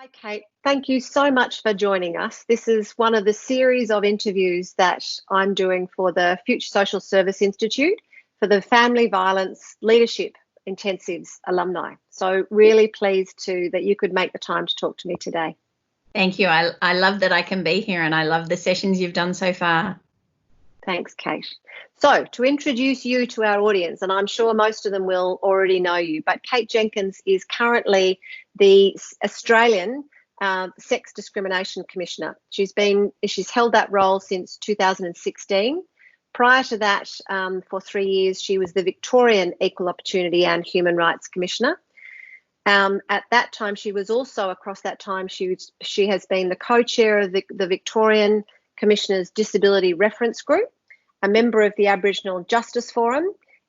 Hi, Kate. Thank you so much for joining us. This is one of the series of interviews that I'm doing for the Future Social Service Institute for the Family Violence Leadership Intensives alumni. So really pleased that you could make the time to talk to me today. Thank you. I love that I can be here, and I love the sessions you've done so far. Thanks, Kate. So to introduce you to our audience, and I'm sure most of them will already know you, but Kate Jenkins is currently the Australian Sex Discrimination Commissioner. She's held that role since 2016. Prior to that, for 3 years, she was the Victorian Equal Opportunity and Human Rights Commissioner. At that time, she was also, across that time, she has been the co-chair of the Victorian Commissioner's Disability Reference Group, a member of the Aboriginal Justice Forum,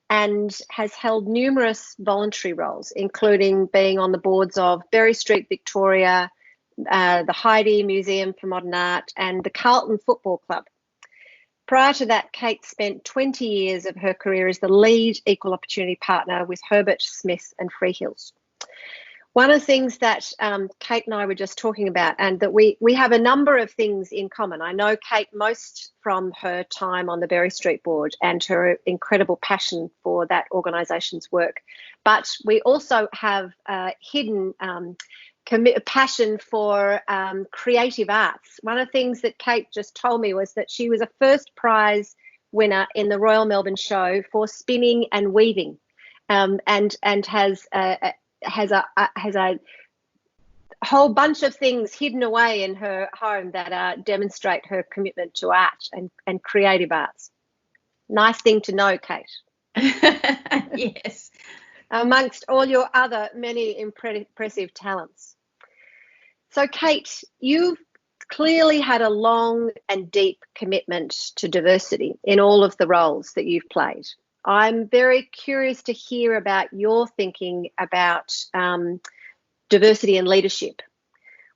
and has held numerous voluntary roles, including being on the boards of Berry Street Victoria, the Heidi Museum for Modern Art, and the Carlton Football Club. Prior to that, Kate spent 20 years of her career as the lead equal opportunity partner with Herbert Smith and Freehills. One of the things that Kate and I were just talking about, and that we have a number of things in common. I know Kate most from her time on the Berry Street board and her incredible passion for that organisation's work, but we also have a hidden passion for creative arts. One of the things that Kate just told me was that she was a first prize winner in the Royal Melbourne Show for spinning and weaving, and has a whole bunch of things hidden away in her home that demonstrate her commitment to art and creative arts. Nice thing to know, Kate. Yes. Amongst all your other many impressive talents. So, Kate, you've clearly had a long and deep commitment to diversity in all of the roles that you've played. I'm very curious to hear about your thinking about diversity and leadership.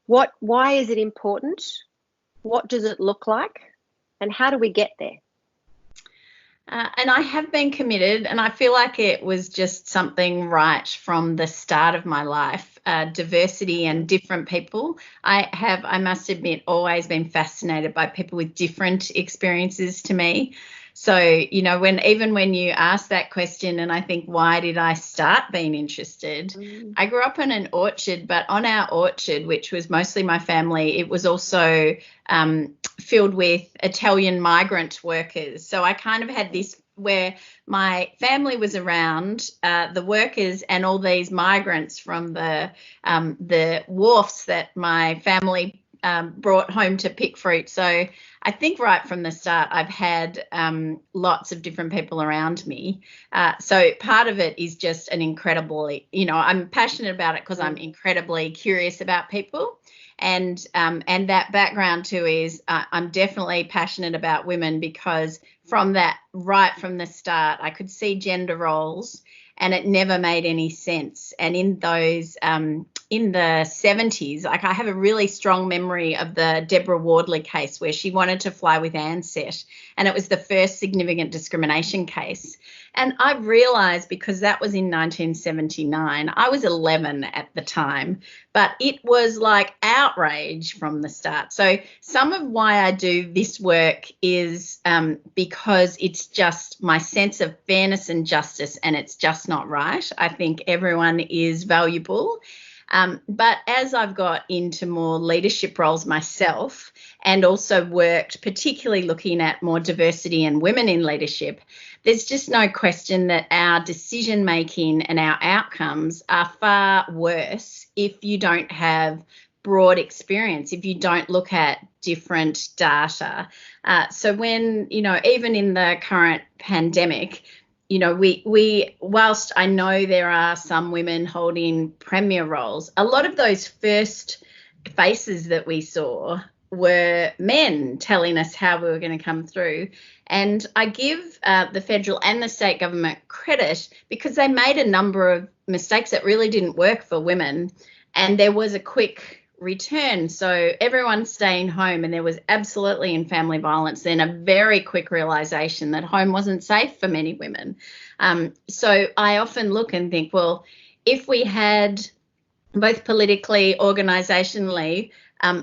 Why is it important? What does it look like? And how do we get there? And I have been committed, and I feel like it was just something right from the start of my life. Diversity and different people. I must admit, always been fascinated by people with different experiences to me. So, you know, when you ask that question, and I think, why did I start being interested? I grew up in an orchard, but on our orchard, which was mostly my family, it was also filled with Italian migrant workers. So I kind of had this where my family was around, the workers and all these migrants from the wharfs that my family brought home to pick fruit. So I think right from the start, I've had lots of different people around me. So part of it is just an incredibly, I'm passionate about it because I'm incredibly curious about people. And that background too is I'm definitely passionate about women, because from that, right from the start, I could see gender roles and it never made any sense. And in those, in the 70s, like I have a really strong memory of the Deborah Wardley case where she wanted to fly with Ansett, and it was the first significant discrimination case. And I realised, because that was in 1979, I was 11 at the time, but it was like outrage from the start. So some of why I do this work is because it's just my sense of fairness and justice, and it's just not right. I think everyone is valuable. But as I've got into more leadership roles myself, and also worked particularly looking at more diversity and women in leadership, there's just no question that our decision making and our outcomes are far worse if you don't have broad experience, if you don't look at different data. So when, even in the current pandemic, we whilst I know there are some women holding premier roles, a lot of those first faces that we saw were men telling us how we were going to come through. And I give the federal and the state government credit, because they made a number of mistakes that really didn't work for women, and there was a quick return. So everyone's staying home, and there was absolutely, in family violence, then a very quick realisation that home wasn't safe for many women. So I often look and think, well, if we had both politically, organisationally,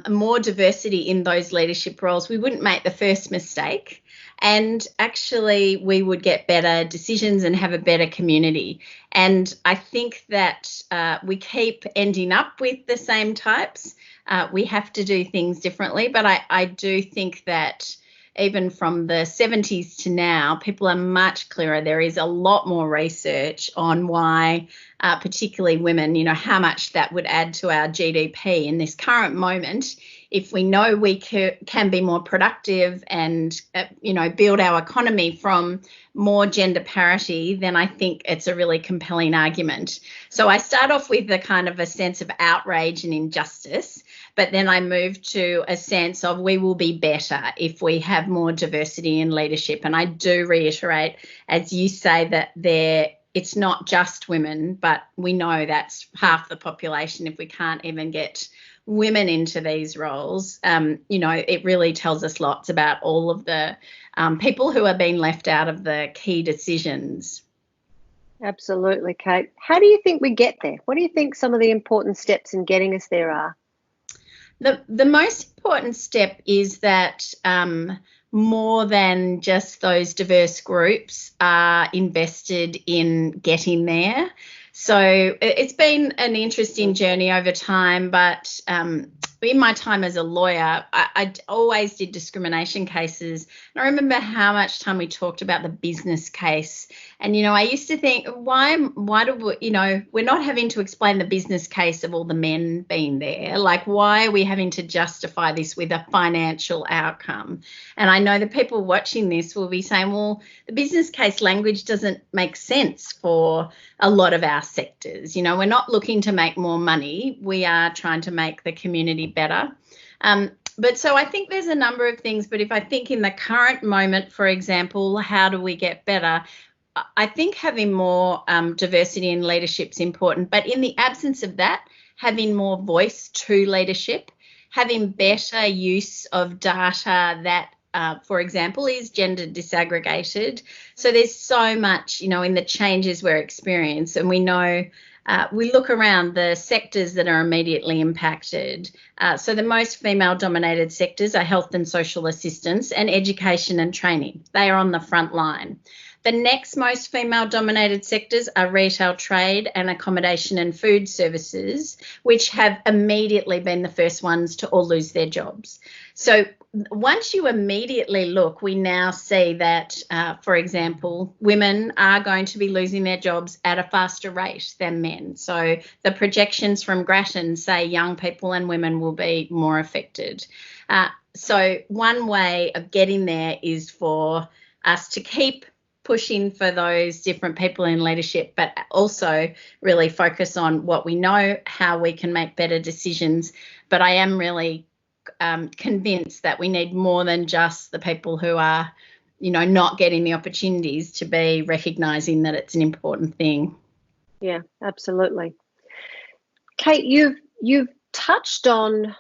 more diversity in those leadership roles, we wouldn't make the first mistake, and actually we would get better decisions and have a better community. And I think that we keep ending up with the same types. We have to do things differently, but I do think that even from the 70s to now, people are much clearer. There is a lot more research on why, particularly women, how much that would add to our GDP in this current moment. If we know we can be more productive and, build our economy from more gender parity, then I think it's a really compelling argument. So I start off with a kind of a sense of outrage and injustice, but then I move to a sense of we will be better if we have more diversity in leadership. And I do reiterate, as you say, that it's not just women, but we know that's half the population. If we can't even get women into these roles, it really tells us lots about all of the people who are being left out of the key decisions. Absolutely, Kate. How do you think we get there? What do you think some of the important steps in getting us there are? The most important step is that more than just those diverse groups are invested in getting there. So it's been an interesting journey over time, but in my time as a lawyer, I always did discrimination cases. And I remember how much time we talked about the business case. And, I used to think, why do we, we're not having to explain the business case of all the men being there. Like, why are we having to justify this with a financial outcome? And I know the people watching this will be saying, well, the business case language doesn't make sense for a lot of our sectors. We're not looking to make more money. We are trying to make the community better. But so I think there's a number of things, but if I think in the current moment, for example, how do we get better? I think having more diversity in leadership is important, but in the absence of that, having more voice to leadership, having better use of data that, for example, is gender disaggregated. So there's so much, in the changes we're experiencing, and we know we look around the sectors that are immediately impacted. So the most female-dominated sectors are health and social assistance and education and training. They are on the front line. The next most female-dominated sectors are retail, trade and accommodation and food services, which have immediately been the first ones to all lose their jobs. So once you immediately look, we now see that, for example, women are going to be losing their jobs at a faster rate than men. So the projections from Grattan say young people and women will be more affected. So one way of getting there is for us to keep pushing for those different people in leadership, but also really focus on what we know, how we can make better decisions. But I am really convinced that we need more than just the people who are, not getting the opportunities to be recognising that it's an important thing. Yeah, absolutely. Kate, you've touched on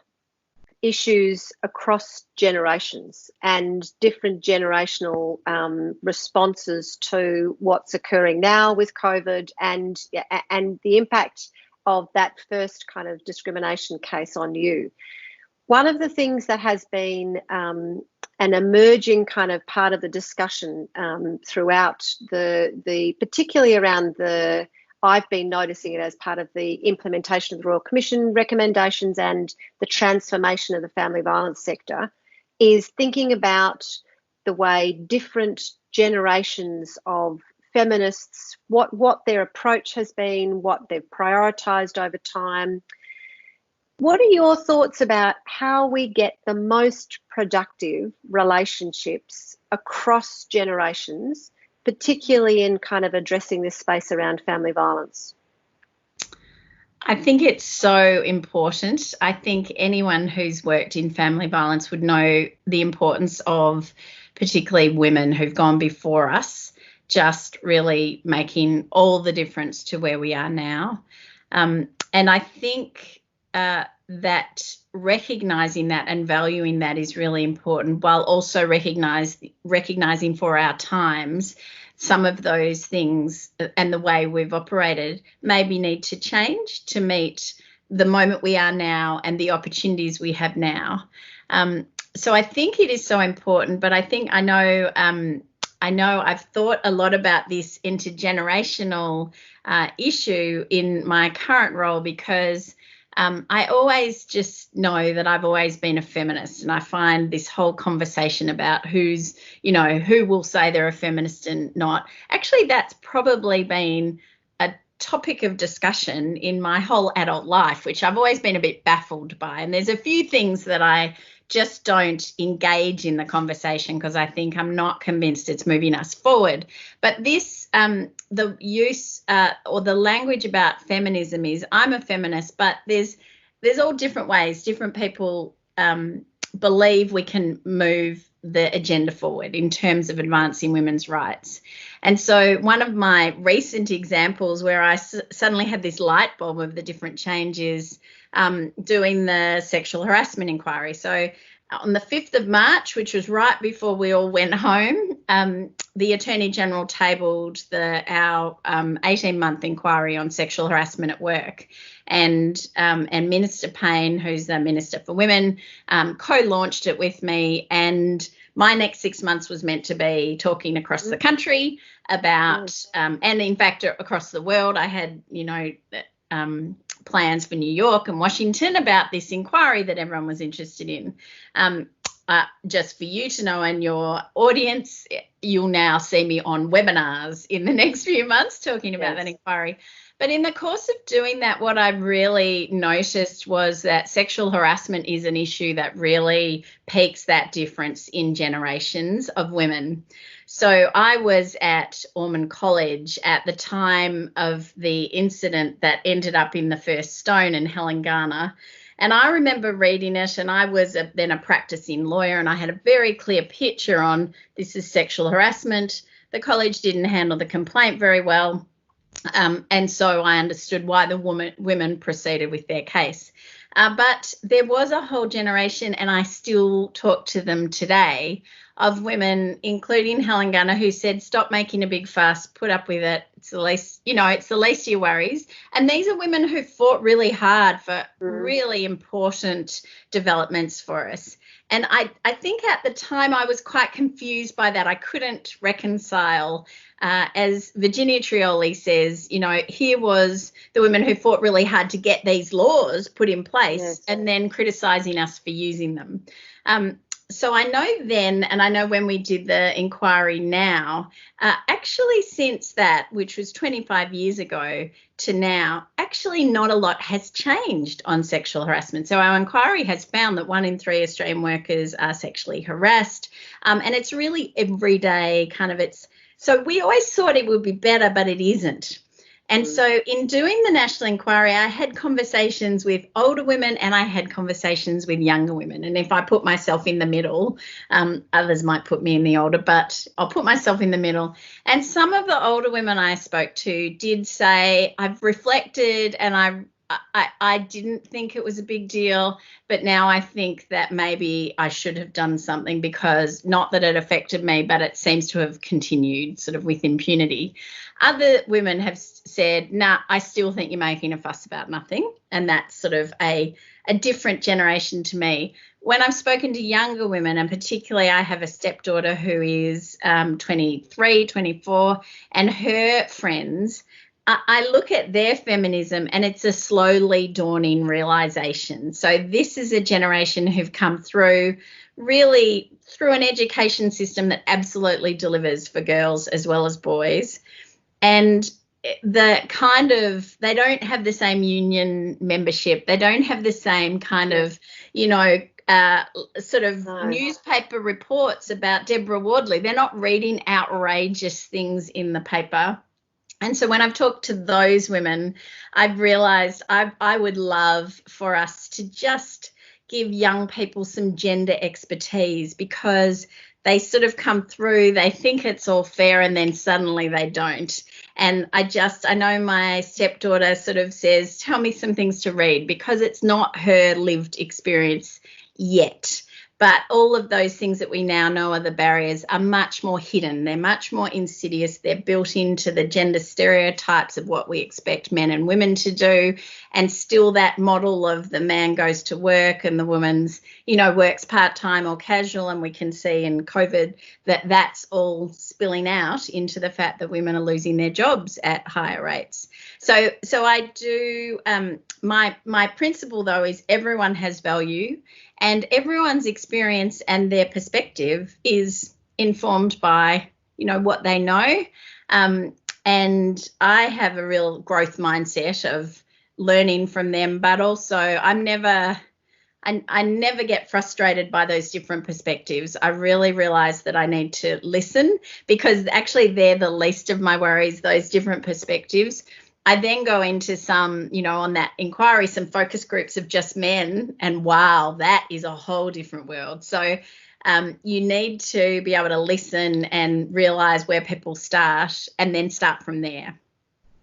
issues across generations and different generational responses to what's occurring now with COVID and the impact of that first kind of discrimination case on you. One of the things that has been an emerging kind of part of the discussion throughout the particularly around I've been noticing it as part of the implementation of the Royal Commission recommendations and the transformation of the family violence sector, is thinking about the way different generations of feminists, what their approach has been, what they've prioritised over time. What are your thoughts about how we get the most productive relationships across generations, particularly in kind of addressing this space around family violence? I think it's so important. I think anyone who's worked in family violence would know the importance of particularly women who've gone before us, just really making all the difference to where we are now. And I think that recognising that and valuing that is really important, while also recognising for our times some of those things and the way we've operated maybe need to change to meet the moment we are now and the opportunities we have now. So I think it is so important, but I know I've thought a lot about this intergenerational issue in my current role, because I always just know that I've always been a feminist, and I find this whole conversation about who will say they're a feminist and not. Actually, that's probably been a topic of discussion in my whole adult life, which I've always been a bit baffled by. And there's a few things that I just don't engage in the conversation because I think I'm not convinced it's moving us forward. But this, the use or the language about feminism is, I'm a feminist, but there's all different ways. Different people believe we can move the agenda forward in terms of advancing women's rights. And so one of my recent examples where I suddenly had this light bulb of the different changes doing the sexual harassment inquiry. So on the 5th of March, which was right before we all went home, the Attorney General tabled our 18-month inquiry on sexual harassment at work. And Minister Payne, who's the Minister for Women, co-launched it with me. And my next 6 months was meant to be talking across the country about, and in fact, across the world. I had, plans for New York and Washington about this inquiry that everyone was interested in. Just for you to know and your audience, you'll now see me on webinars in the next few months talking about that inquiry. But in the course of doing that, what I really noticed was that sexual harassment is an issue that really peaks that difference in generations of women. So I was at Ormond College at the time of the incident that ended up in the first stone in Helengana. And I remember reading it, and I was then a practicing lawyer, and I had a very clear picture on this is sexual harassment. The college didn't handle the complaint very well. And so I understood why the women proceeded with their case. But there was a whole generation, and I still talk to them today, of women, including Helengana, who said, stop making a big fuss, put up with it. It's the least, it's the least of your worries. And these are women who fought really hard for really important developments for us. And I think at the time I was quite confused by that. I couldn't reconcile, as Virginia Trioli says, here was the women who fought really hard to get these laws put in place and then criticising us for using them. So I know then, and I know when we did the inquiry now, actually since that, which was 25 years ago to now, actually not a lot has changed on sexual harassment. So our inquiry has found that 1 in 3 Australian workers are sexually harassed, and it's really everyday so we always thought it would be better, but it isn't. And so in doing the national inquiry, I had conversations with older women and I had conversations with younger women. And if I put myself in the middle, others might put me in the older, but I'll put myself in the middle. And some of the older women I spoke to did say, I've reflected and I didn't think it was a big deal, but now I think that maybe I should have done something, because not that it affected me, but it seems to have continued sort of with impunity. Other women have said, nah, I still think you're making a fuss about nothing. And that's sort of a different generation to me. When I've spoken to younger women, and particularly I have a stepdaughter who is 23, 24, and her friends, I look at their feminism and it's a slowly dawning realisation. So this is a generation who've come through really through an education system that absolutely delivers for girls as well as boys. And they don't have the same union membership. They don't have the same kind of, newspaper reports about Deborah Wardley. They're not reading outrageous things in the paper. And so when I've talked to those women, I've realised I would love for us to just give young people some gender expertise, because they sort of come through, they think it's all fair, and then suddenly they don't. And I know my stepdaughter sort of says, tell me some things to read, because it's not her lived experience yet. But all of those things that we now know are the barriers are much more hidden. They're much more insidious. They're built into the gender stereotypes of what we expect men and women to do. And still that model of the man goes to work and the woman's, works part-time or casual. And we can see in COVID that that's all spilling out into the fact that women are losing their jobs at higher rates. So I do, my principle, though, is everyone has value and everyone's experience and their perspective is informed by, what they know. And I have a real growth mindset of learning from them, but also I never get frustrated by those different perspectives. I really realize that I need to listen because actually they're the least of my worries, those different perspectives. I then go into some, on that inquiry, some focus groups of just men, and wow, that is a whole different world. So you need to be able to listen and realise where people start and then start from there.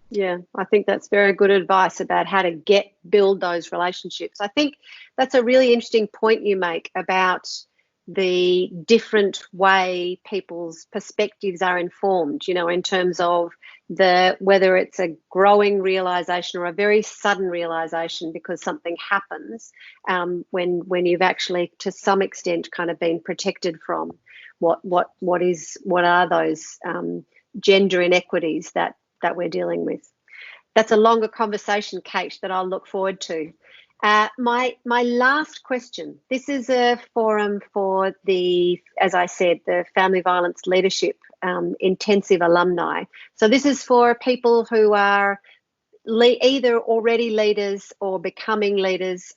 Yeah, I think that's very good advice about how to build those relationships. I think that's a really interesting point you make about the different way people's perspectives are informed, in terms of whether it's a growing realization or a very sudden realization because something happens when you've actually to some extent kind of been protected from what are those gender inequities that we're dealing with. That's a longer conversation, Kate, that I'll look forward to. My last question. This is a forum for as I said, the Family Violence Leadership Intensive alumni. So this is for people who are either already leaders or becoming leaders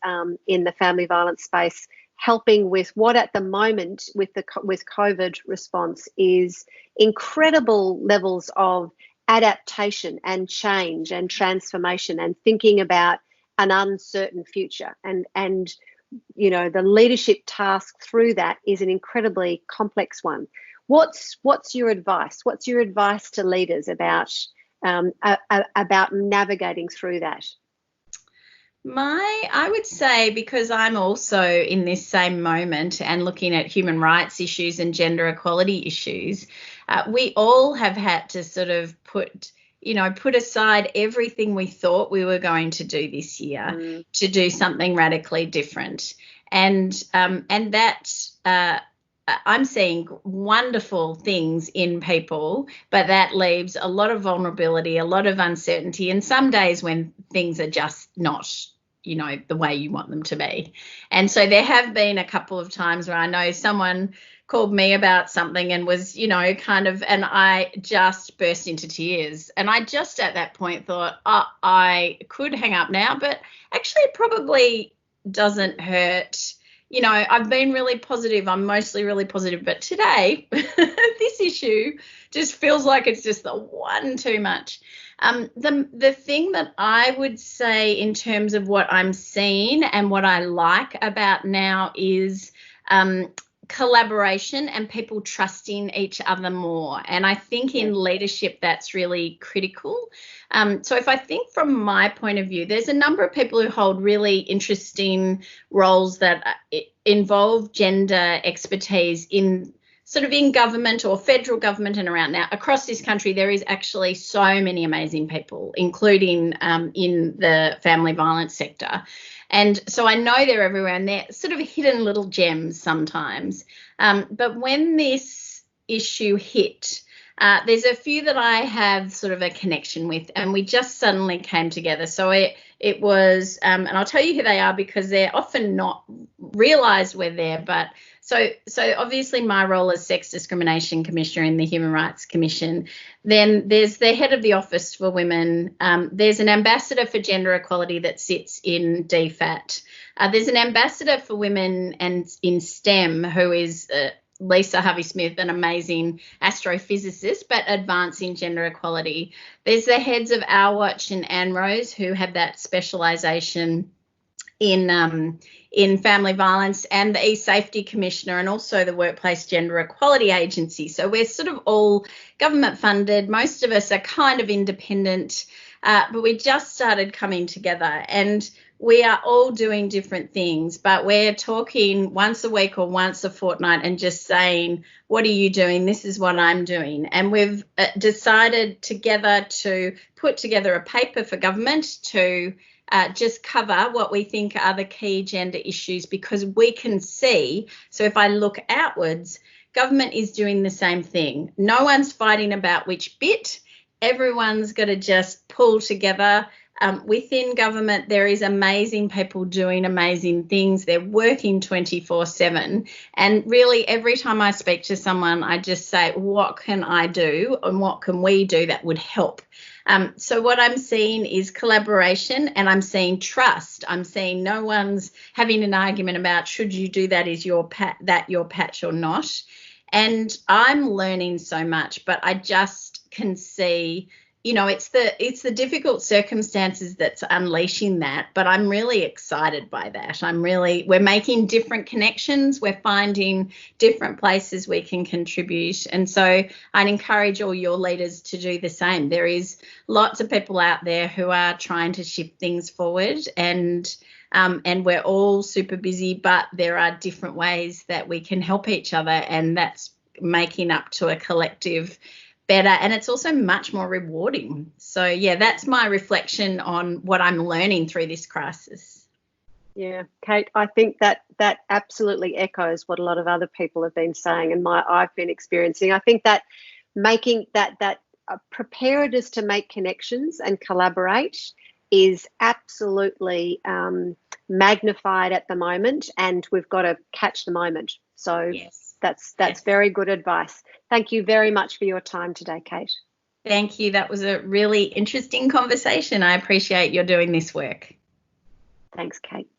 in the family violence space, helping with what at the moment with COVID response is incredible levels of adaptation and change and transformation and thinking about an uncertain future and the leadership task through that is an incredibly complex one. What's your advice? What's your advice to leaders about navigating through that? I would say, because I'm also in this same moment and looking at human rights issues and gender equality issues, we all have had to sort of put aside everything we thought we were going to do this year to do something radically different. And that I'm seeing wonderful things in people, but that leaves a lot of vulnerability, a lot of uncertainty, and some days when things are just not, the way you want them to be. And so there have been a couple of times where I know someone called me about something and was, and I just burst into tears. And I just at that point thought, I could hang up now, but actually it probably doesn't hurt. I've been really positive. I'm mostly really positive. But today, this issue just feels like it's just the one too much. The thing that I would say in terms of what I'm seeing and what I like about now is collaboration and people trusting each other more. And I think in leadership that's really critical. So if I think from my point of view, there's a number of people who hold really interesting roles that involve gender expertise in government or federal government and around. Now, across this country, there is actually so many amazing people, including in the family violence sector. And so I know they're everywhere and they're sort of hidden little gems sometimes. But when this issue hit, there's a few that I have sort of a connection with, and we just suddenly came together. So it was, and I'll tell you who they are because they're often not realised we're there. But so obviously my role as Sex Discrimination Commissioner in the Human Rights Commission. Then there's the head of the Office for Women. There's an ambassador for gender equality that sits in DFAT. There's an ambassador for women and in STEM who is Lisa Harvey-Smith, an amazing astrophysicist, but advancing gender equality. There's the heads of Our Watch and Anne Rose who have that specialisation in family violence, and the E-Safety Commissioner, and also the Workplace Gender Equality Agency. So we're sort of all government funded. Most of us are kind of independent, but we just started coming together. And we are all doing different things, but we're talking once a week or once a fortnight and just saying, what are you doing? This is what I'm doing. And we've decided together to put together a paper for government to just cover what we think are the key gender issues, because we can see, so if I look outwards, government is doing the same thing. No one's fighting about which bit. Everyone's got to just pull together. Within government, there is amazing people doing amazing things. They're working 24/7. And really, every time I speak to someone, I just say, what can I do and what can we do that would help? So what I'm seeing is collaboration, and I'm seeing trust. I'm seeing no one's having an argument about should you do that, is your patch or not. And I'm learning so much, but I just can see, it's the difficult circumstances that's unleashing that, but I'm really excited by that. We're making different connections. We're finding different places we can contribute. And so I'd encourage all your leaders to do the same. There is lots of people out there who are trying to shift things forward, and we're all super busy, but there are different ways that we can help each other, and that's making up to a collective better, and it's also much more rewarding. So yeah, that's my reflection on what I'm learning through this crisis. Yeah, Kate, I think that absolutely echoes what a lot of other people have been saying, and I've been experiencing. I think that making that preparedness to make connections and collaborate is absolutely magnified at the moment, and we've got to catch the moment. So yes. That's very good advice. Thank you very much for your time today, Kate. Thank you. That was a really interesting conversation. I appreciate your doing this work. Thanks, Kate.